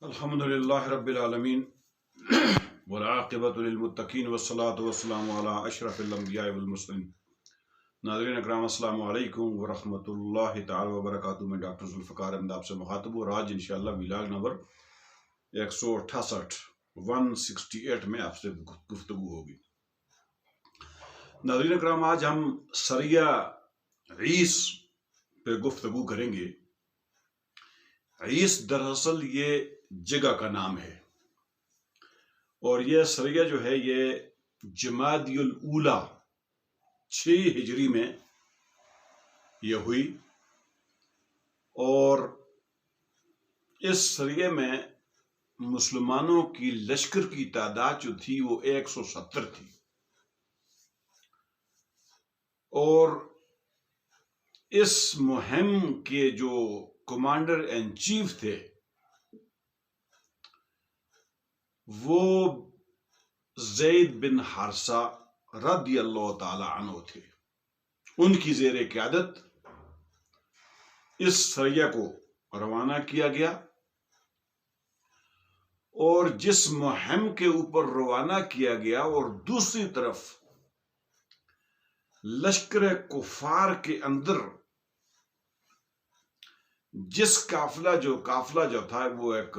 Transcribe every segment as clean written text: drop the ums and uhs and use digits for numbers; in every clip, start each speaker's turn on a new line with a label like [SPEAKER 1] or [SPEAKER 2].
[SPEAKER 1] الحمد للہ رب العالمین والعاقبۃ للمتقین والصلاۃ والسلام علی اشرف الانبیاء والمرسلین۔ ناظرین اکرام، السلام علیکم ورحمۃ اللہ تعالی وبرکاتہ۔ میں ڈاکٹر ذوالفقار احمد آپ سے مخاطب اور آج انشاءاللہ ولاگ نمبر 168 168 میں آپ سے گفتگو ہوگی۔ ناظرین اکرام، آج ہم سریہ عیس پہ گفتگو کریں گے۔ عیس دراصل یہ جگہ کا نام ہے اور یہ سریہ جو ہے یہ جمادی الاولیٰ 6 ہجری میں یہ ہوئی، اور اس سریہ میں مسلمانوں کی لشکر کی تعداد جو تھی وہ 170 تھی، اور اس مہم کے جو کمانڈر ان چیف تھے وہ زید بن حارثہ رضی اللہ تعالی عنہ تھے۔ ان کی زیر قیادت اس سریہ کو روانہ کیا گیا، اور جس مہم کے اوپر روانہ کیا گیا اور دوسری طرف لشکر کفار کے اندر جس قافلہ جو تھا وہ ایک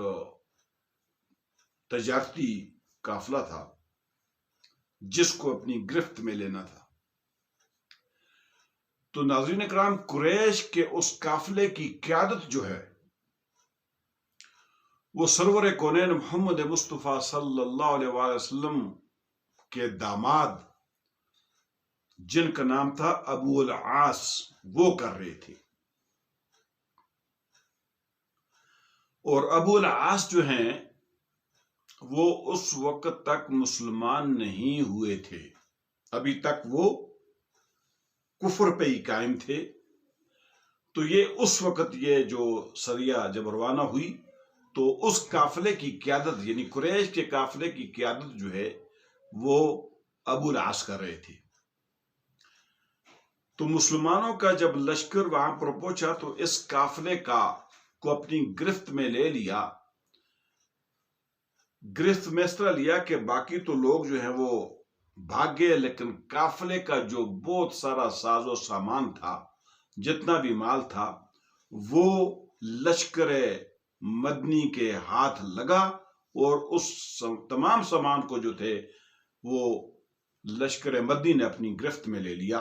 [SPEAKER 1] تجارتی قافلہ تھا جس کو اپنی گرفت میں لینا تھا۔ تو ناظرین اکرام، قریش کے اس قافلے کی قیادت جو ہے وہ سرور کونین محمد مصطفیٰ صلی اللہ علیہ وآلہ وسلم کے داماد جن کا نام تھا ابو العاص وہ کر رہے تھے۔ اور ابو العاص جو ہیں وہ اس وقت تک مسلمان نہیں ہوئے تھے، ابھی تک وہ کفر پہ ہی قائم تھے۔ تو یہ اس وقت یہ جو سریہ جب روانہ ہوئی تو اس قافلے کی قیادت یعنی قریش کے قافلے کی قیادت جو ہے وہ ابو العاص کر رہے تھے۔ تو مسلمانوں کا جب لشکر وہاں پر پہنچا تو اس قافلے کو اپنی گرفت میں لے لیا۔ گرفت میں اس طرح لیا کہ باقی تو لوگ جو ہیں وہ بھاگ گئے، لیکن قافلے کا جو بہت سارا ساز و سامان تھا، جتنا بھی مال تھا، وہ لشکر مدنی کے ہاتھ لگا، اور اس تمام سامان کو جو تھے وہ لشکر مدنی نے اپنی گرفت میں لے لیا۔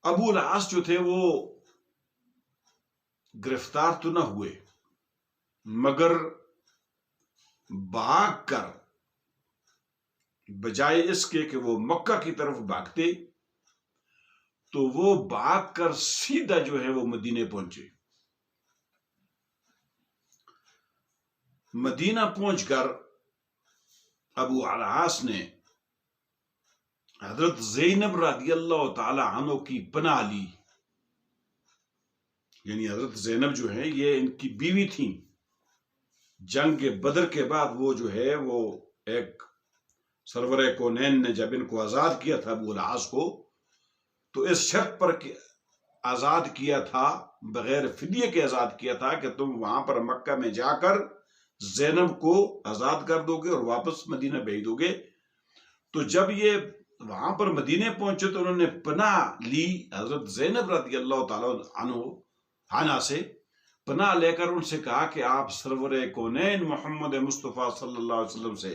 [SPEAKER 1] ابو العاص جو تھے وہ گرفتار تو نہ ہوئے، مگر بھاگ کر بجائے اس کے کہ وہ مکہ کی طرف بھاگتے تو وہ بھاگ کر سیدھا جو ہے وہ مدینے پہنچے۔ مدینہ پہنچ کر ابو العاص نے حضرت زینب رضی اللہ تعالی عنہ کی پناہ لی، یعنی حضرت زینب جو ہے یہ ان کی بیوی تھیں۔ جنگ بدر کے بعد وہ جو ہے وہ ایک سرور کونین نے جب ان کو آزاد کیا تھا ابو العاص کو، تو اس شرط پر آزاد کیا تھا، بغیر فدیے کے آزاد کیا تھا کہ تم وہاں پر مکہ میں جا کر زینب کو آزاد کر دو گے اور واپس مدینہ بھیج دو گے۔ تو جب یہ وہاں پر مدینے پہنچے تو انہوں نے پناہ لی حضرت زینب رضی اللہ تعالیٰ عنہ سے، پناہ لے کر ان سے کہا کہ آپ سرور کونین محمد مصطفیٰ صلی اللہ علیہ وسلم سے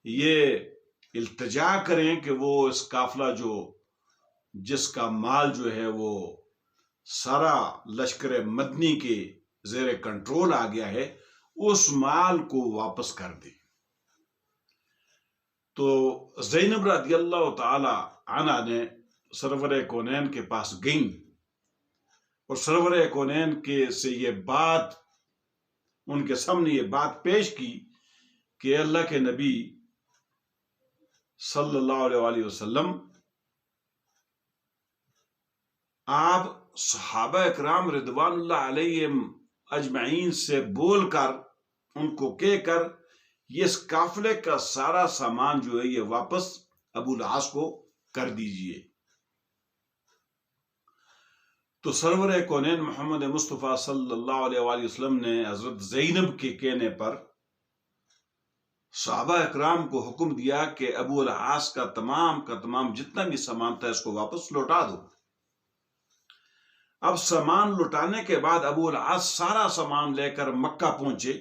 [SPEAKER 1] یہ التجا کریں کہ وہ اس قافلہ جس کا مال جو ہے وہ سارا لشکر مدنی کے زیر کنٹرول آ گیا ہے، اس مال کو واپس کر دے۔ تو زینب رضی اللہ تعالی عنہ نے سرور کونین کے پاس گئیں اور سرور کونین کے سے یہ بات ان کے سامنے یہ بات پیش کی کہ اللہ کے نبی صلی اللہ علیہ وآلہ وسلم، آپ صحابہ اکرام رضوان اللہ علیہم اجمعین سے بول کر ان کو کہہ کر یہ اس قافلے کا سارا سامان جو ہے یہ واپس ابو العاص کو کر دیجئے۔ تو سرور کونین محمد مصطفیٰ صلی اللہ علیہ وآلہ وسلم نے حضرت زینب کے کہنے پر صحابہ اکرام کو حکم دیا کہ ابو العاص کا تمام جتنا بھی سامان تھا اس کو واپس لوٹا دو۔ اب سامان لوٹانے کے بعد ابو العاص سارا سامان لے کر مکہ پہنچے۔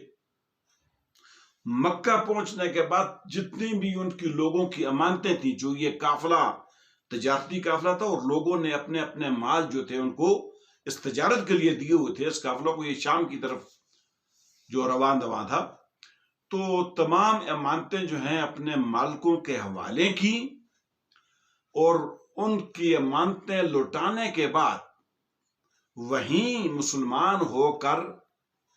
[SPEAKER 1] مکہ پہنچنے کے بعد جتنی بھی ان کی لوگوں کی امانتیں تھیں، جو یہ قافلہ تجارتی قافلہ تھا اور لوگوں نے اپنے اپنے مال جو تھے ان کو اس تجارت کے لیے دیے ہوئے تھے، اس قافلوں کو یہ شام کی طرف جو روان دواں تھا، تو تمام امانتیں جو ہیں اپنے مالکوں کے حوالے کی، اور ان کی امانتیں لوٹانے کے بعد وہیں مسلمان ہو کر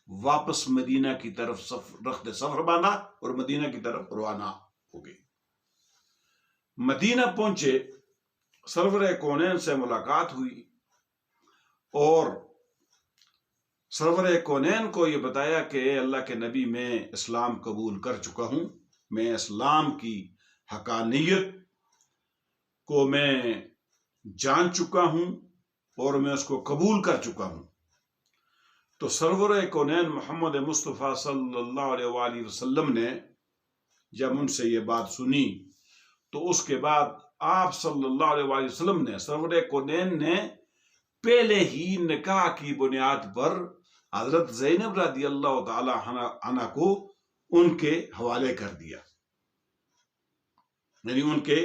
[SPEAKER 1] واپس مدینہ کی طرف رخت سفر باندھا اور مدینہ کی طرف روانہ ہو گئے۔ مدینہ پہنچے، سرور کونین سے ملاقات ہوئی اور سرور کونین کو یہ بتایا کہ اے اللہ کے نبی، میں اسلام قبول کر چکا ہوں، میں اسلام کی حقانیت کو میں جان چکا ہوں اور میں اس کو قبول کر چکا ہوں۔ تو سرور کونین محمد مصطفیٰ صلی اللہ علیہ وآلہ وسلم نے جب ان سے یہ بات سنی تو اس کے بعد آپ صلی اللہ علیہ وآلہ وسلم نے، سرور کونین نے پہلے ہی نکاح کی بنیاد پر حضرت زینب رضی اللہ تعالی عنہ کو ان کے حوالے کر دیا، یعنی ان کے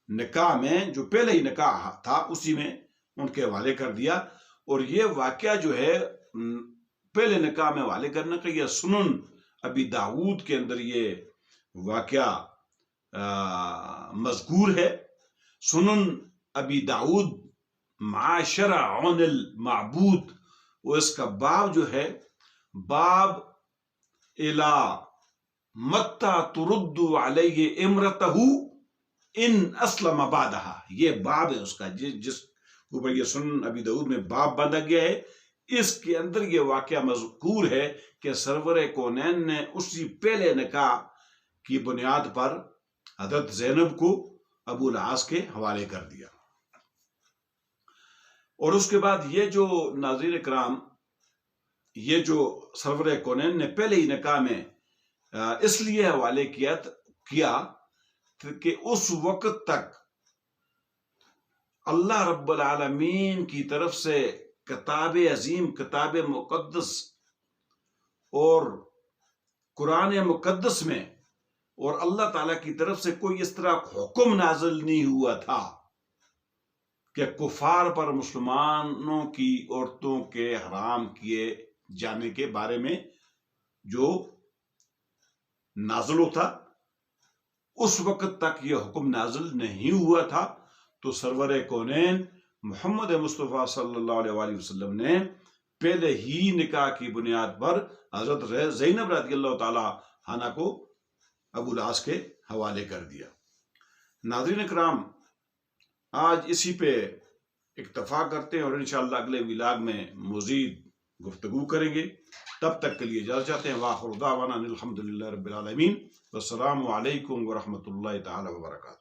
[SPEAKER 1] نکاح میں جو پہلے ہی نکاح تھا اسی میں ان کے حوالے کر دیا۔ اور یہ واقعہ جو ہے پہلے نکاح میں حوالے کرنے کا، یہ سنن ابی داود کے اندر یہ واقعہ مذکور ہے۔ سنن ابی داود معاشر عون المعبود، وہ اس کا باب جو ہے باب الا متى ترد علیہ امرتہ ان اسلم بعدہا، یہ باب ہے اس کا، جس اوپر یہ سنن ابی داود میں باب باندھا گیا ہے۔ اس کے اندر یہ واقعہ مذکور ہے کہ سرور کونین نے اسی پہلے نکاح کی بنیاد پر حضرت زینب کو ابو العاص کے حوالے کر دیا۔ اور اس کے بعد یہ جو ناظرین اکرام، یہ جو سرور کونین نے پہلے ہی نکاح میں اس لیے حوالے کیا کہ اس وقت تک اللہ رب العالمین کی طرف سے کتاب عظیم، کتاب مقدس اور قرآن مقدس میں اور اللہ تعالیٰ کی طرف سے کوئی اس طرح حکم نازل نہیں ہوا تھا کہ کفار پر مسلمانوں کی عورتوں کے حرام کیے جانے کے بارے میں جو نازل ہوتا، اس وقت تک یہ حکم نازل نہیں ہوا تھا۔ تو سرور کونین محمد مصطفیٰ صلی اللہ علیہ وآلہ وسلم نے پہلے ہی نکاح کی بنیاد پر حضرت زینب رضی اللہ تعالی عنہ کو ابو العاص کے حوالے کر دیا۔ ناظرین اکرام، آج اسی پہ اکتفا کرتے ہیں اور انشاءاللہ اگلے ولاگ میں مزید گفتگو کریں گے۔ تب تک کے لیے اجازت چاہتے ہیں۔ وآخر دعوانا الحمدللہ رب العالمین، والسلام علیکم ورحمۃ اللہ تعالی وبرکاتہ۔